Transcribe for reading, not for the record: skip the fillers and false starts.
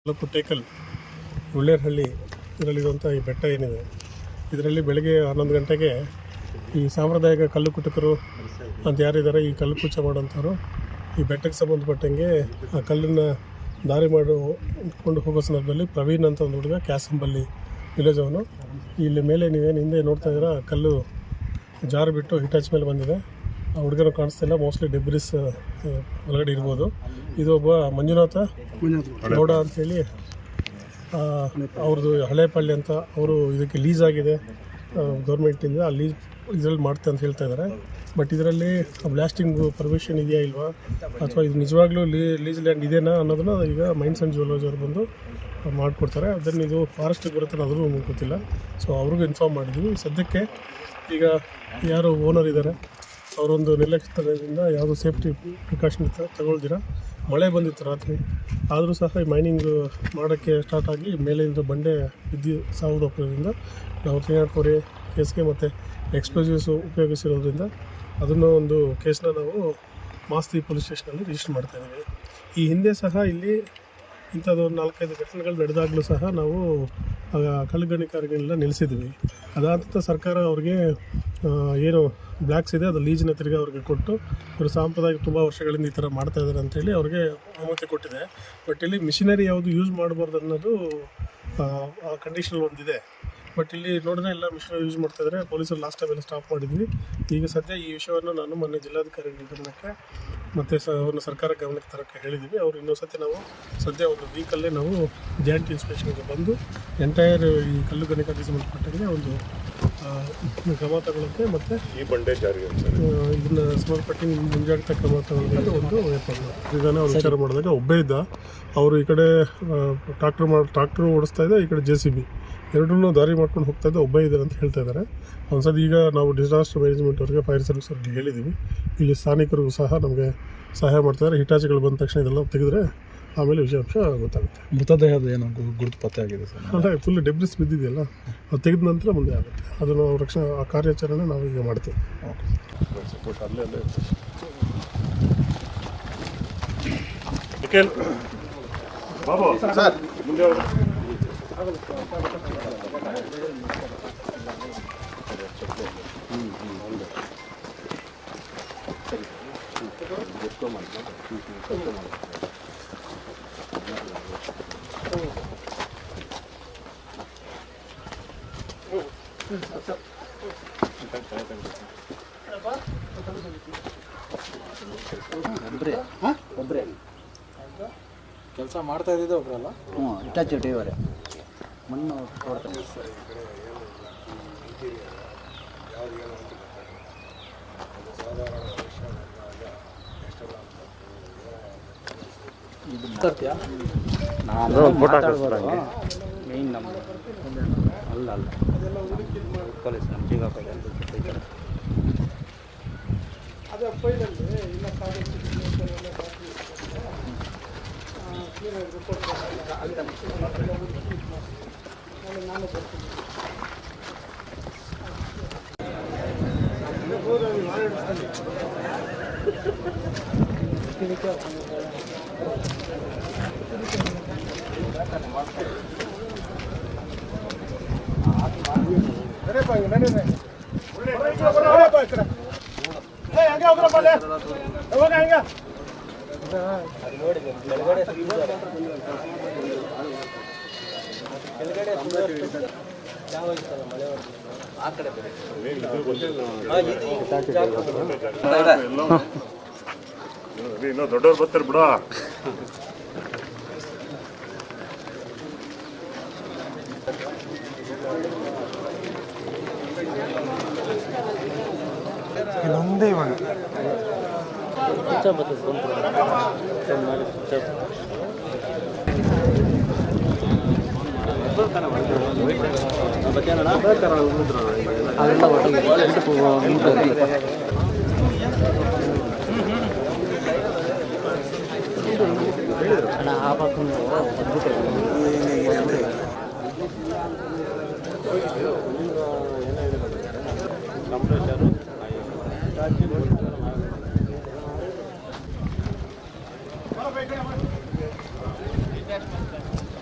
ತಾಲೂಕು ಟೇಕಲ್ ಉಳ್ಳೇರಹಳ್ಳಿ ಇದರಲ್ಲಿರುವಂಥ ಈ ಬೆಟ್ಟ ಏನಿದೆ, ಇದರಲ್ಲಿ ಬೆಳಗ್ಗೆ 11 ಗಂಟೆಗೆ ಈ ಸಾಂಪ್ರದಾಯಿಕ ಕಲ್ಲು ಕುಟುಕರು ಅಂತ ಯಾರಿದ್ದಾರೆ, ಈ ಕಲ್ಲು ಪೂಜೆ ಮಾಡೋಂಥವ್ರು ಈ ಬೆಟ್ಟಕ್ಕೆ ಸಂಬಂಧಪಟ್ಟಂಗೆ ಆ ಕಲ್ಲನ್ನು ದಾರಿ ಮಾಡಿಕೊಂಡು ಹೋಗೋ ಸಂದರ್ಭದಲ್ಲಿ ಪ್ರವೀಣ್ ಅಂತ ಒಂದು ಹುಡುಗ ಕ್ಯಾಸಂಬಲ್ಲಿ ವಿಲೇಜ್ ಅವನು. ಇಲ್ಲಿ ಮೇಲೆ ನೀವೇನು ಹಿಂದೆ ನೋಡ್ತಾ ಇದ್ದೀರಾ, ಕಲ್ಲು ಜಾರು ಬಿಟ್ಟು ಹಿಟಾಚ್ ಮೇಲೆ ಬಂದಿದೆ. ಆ ಹುಡುಗನ ಕಾಣಿಸ್ತಿಲ್ಲ, ಮೋಸ್ಟ್ಲಿ ಡೆಬ್ರಿಸ್ ಒಳಗಡೆ ಇರ್ಬೋದು. ಇದು ಒಬ್ಬ ಮಂಜುನಾಥ ಗೌಡ ಅಂಥೇಳಿ, ಅವ್ರದ್ದು ಹಳೇಪಳ್ಳಿ ಅಂತ, ಅವರು ಇದಕ್ಕೆ ಲೀಸ್ ಆಗಿದೆ ಗೌರ್ಮೆಂಟಿಂದ, ಆ ಲೀಸ್ ಇದರಲ್ಲಿ ಮಾಡ್ತೆ ಅಂತ ಹೇಳ್ತಾ ಇದ್ದಾರೆ. ಬಟ್ ಇದರಲ್ಲಿ ಬ್ಲಾಸ್ಟಿಂಗ್ ಪರ್ಮಿಷನ್ ಇದೆಯಾ ಇಲ್ವಾ, ಅಥವಾ ಇದು ನಿಜವಾಗ್ಲೂ ಲೀಸ್ ಲ್ಯಾಂಡ್ ಇದೆಯಾ ಅನ್ನೋದನ್ನ ಈಗ ಮೈನ್ಸ್ ಆ್ಯಂಡ್ ಜ್ಯುವೆಲರ್ಸ್ ಅವರು ಬಂದು ಮಾಡಿಕೊಡ್ತಾರೆ. ಅದನ್ನು ಇದು ಫಾರೆಸ್ಟಿಗೆ ಬರುತ್ತೆ ಅದ್ರೂ ನಮ್ಗೆ ಗೊತ್ತಿಲ್ಲ. ಸೊ ಅವ್ರಿಗೂ ಇನ್ಫಾರ್ಮ್ ಮಾಡಿದ್ವಿ. ಸದ್ಯಕ್ಕೆ ಈಗ ಯಾರು ಓನರ್ ಇದ್ದಾರೆ ಅವರೊಂದು ನಿರ್ಲಕ್ಷ್ಯದಿಂದ ಯಾವುದೋ ಸೇಫ್ಟಿ ಪ್ರಿಕಾಷನ್ ತಗೊಳ್ದಿರ, ಮಳೆ ಬಂದಿತ್ತು ರಾತ್ರಿ, ಆದರೂ ಸಹ ಈ ಮೈನಿಂಗ್ ಮಾಡೋಕ್ಕೆ ಸ್ಟಾರ್ಟ್ ಆಗಿ ಮೇಲಿಂದ ಬಂಡೆ ಬಿದ್ದು ಸಾವುದೋದ್ರಿಂದ ನಾವು 304A ಕೇಸ್ಗೆ ಮತ್ತು ಎಕ್ಸ್ಪ್ಲೋಸಿವ್ಸು ಉಪಯೋಗಿಸಿರೋದ್ರಿಂದ ಅದನ್ನು ಒಂದು ಕೇಸನ್ನ ನಾವು ಮಾಸ್ತಿ ಪೊಲೀಸ್ ಸ್ಟೇಷನಲ್ಲಿ ರಿಜಿಸ್ಟರ್ ಮಾಡ್ತಾಯಿದ್ದೀವಿ. ಈ ಹಿಂದೆ ಸಹ ಇಲ್ಲಿ ಇಂಥದ್ದು 4-5 ಘಟನೆಗಳು ನಡೆದಾಗಲೂ ಸಹ ನಾವು ಕಲ್ಲು ಗಣಿಗಾರಿಕೆಗಳನ್ನ ನಿಲ್ಲಿಸಿದ್ವಿ. ಅದಾದ ಸರ್ಕಾರ ಅವ್ರಿಗೆ ಏನು ಬ್ಲ್ಯಾಕ್ಸ್ ಇದೆ ಅದು ಲೀಸ್ನ ತಿರುಗಿ ಅವ್ರಿಗೆ ಕೊಟ್ಟು, ಇವರು ಸಾಂಪ್ರದಾಯಿಕ ತುಂಬ ವರ್ಷಗಳಿಂದ ಈ ಥರ ಮಾಡ್ತಾಯಿದ್ದಾರೆ ಅಂತೇಳಿ ಅವ್ರಿಗೆ ಅನುಮತಿ ಕೊಟ್ಟಿದೆ. ಬಟ್ ಇಲ್ಲಿ ಮಿಷಿನರಿ ಯಾವುದು ಯೂಸ್ ಮಾಡಬಾರ್ದು ಅನ್ನೋದು ಆ ಕಂಡೀಷನಲ್ಲಿ ಒಂದಿದೆ. ಬಟ್ ಇಲ್ಲಿ ನೋಡಿದ್ರೆ ಎಲ್ಲ ಮಿಷಿನರಿ ಯೂಸ್ ಮಾಡ್ತಾಯಿದ್ದಾರೆ. ಪೊಲೀಸರು ಲಾಸ್ಟ್ ಟೈಮೆಲ್ಲ ಸ್ಟಾಪ್ ಮಾಡಿದ್ವಿ. ಈಗ ಸದ್ಯ ಈ ವಿಷಯವನ್ನು ನಾನು ಮೊನ್ನೆ ಜಿಲ್ಲಾಧಿಕಾರಿಗಳ ಗಮನಕ್ಕೆ ಮತ್ತು ಅವ್ರನ್ನ ಸರ್ಕಾರ ಗಮನಕ್ಕೆ ತರೋಕ್ಕೆ ಹೇಳಿದ್ದೀವಿ. ಅವರು ಇನ್ನೊಂದು ಸತಿ ನಾವು ಸದ್ಯ ಒಂದು ವೀಕಲ್ಲೇ ನಾವು ಜಾಯಿಂಟ್ ಇನ್ಸ್ಪೆಕ್ಷನ್ಗೆ ಬಂದು ಎಂಟೈರ್ ಈ ಕಲ್ಲು ಗಣಿಗಾರಿಕೆ ಸಂಬಂಧಪಟ್ಟಂಗೆ ಒಂದು ಕ್ರಮ ತಗೊಳ್ಳೋಕ್ಕೆ ಮತ್ತು ಈ ಬಂಡೆ ಜಾರಿಗೆ ಇದನ್ನು ಸಂಬಂಧಪಟ್ಟ ಮುಂಜಾಗ್ರತಾ ಕ್ರಮ ತಗೊಳ್ಳೋದಕ್ಕೆ ಒಂದು ಏರ್ಪಾಡು ಮಾಡಿದ್ದಾನೆ. ಅವ್ರು ವಿಚಾರ ಮಾಡಿದಾಗ ಒಬ್ಬೇ ಇದ್ದ, ಅವರು ಈ ಕಡೆ ಟ್ರಾಕ್ಟ್ರು ಓಡಿಸ್ತಾ ಇದ್ದ, ಈ ಕಡೆ JCB ಎರಡನ್ನೂ ದಾರಿ ಮಾಡ್ಕೊಂಡು ಹೋಗ್ತಾ ಇದ್ದ, ಒಬ್ಬೇ ಇದ್ದಾರೆ ಅಂತ ಹೇಳ್ತಾ ಇದ್ದಾರೆ. ಒಂದ್ಸತಿ ಈಗ ನಾವು ಡಿಸಾಸ್ಟರ್ ಮ್ಯಾನೇಜ್ಮೆಂಟ್ ಅವರಿಗೆ, ಫೈರ್ ಸರ್ವಿಸ್ ಅವ್ರಿಗೆ ಹೇಳಿದ್ದೀವಿ. ಇಲ್ಲಿ ಸ್ಥಾನಿಕರಿಗೂ ಸಹ ನಮಗೆ ಸಹಾಯ ಮಾಡ್ತಾಯಿದ್ದಾರೆ. ಹಿಟಾಚಿಗಳು ಬಂದ ತಕ್ಷಣ ಇದೆಲ್ಲ ತೆಗೆದ್ರೆ ಆಮೇಲೆ ವಿಷಯಾಂಶ ಗೊತ್ತಾಗುತ್ತೆ. ಮೃತದೇಹದ ಏನೋ ಗುರುತು ಪತ್ತೆ ಆಗಿದೆ ಸರ್? ಅಲ್ಲ, ಫುಲ್ ಡೆಬ್ರಿಸ್ ಬಿದ್ದಿದೆಯಲ್ಲ, ಅದು ತೆಗೆದ ನಂತರ ಮುಂದೆ ಆಗುತ್ತೆ. ಅದನ್ನು ರಕ್ಷಣಾ ಕಾರ್ಯಾಚರಣೆ ನಾವು ಈಗ ಮಾಡ್ತೀವಿ. ಸರ್ ಮುಂದೆ ಒಬ್ಬರೇ ಕೆಲಸ ಮಾಡ್ತಾ ಇದ್ದಿದ್ದೆ ಒಬ್ಬರಲ್ಲ? ಹಿಟಾಚಿ ಡ್ರೈವರೇ ಮಣ್ಣು ಹೊಡ್ತಾರೆ. ನಾನು ಮಾತಾಡ್ಬೋದು. ಮೇಯ್ನ್ ನಮ್ಮ ಅಲ್ಲ ಪೊಲೀಸ್ ನಮ್ಮ ಜೀವ ಇನ್ನೂ ದೊಡ್ಡವ್ರು ಬರ್ತಾರೆ ಬಿಡ. ಇದೊಂದೇ ಇವಾಗ Gracias.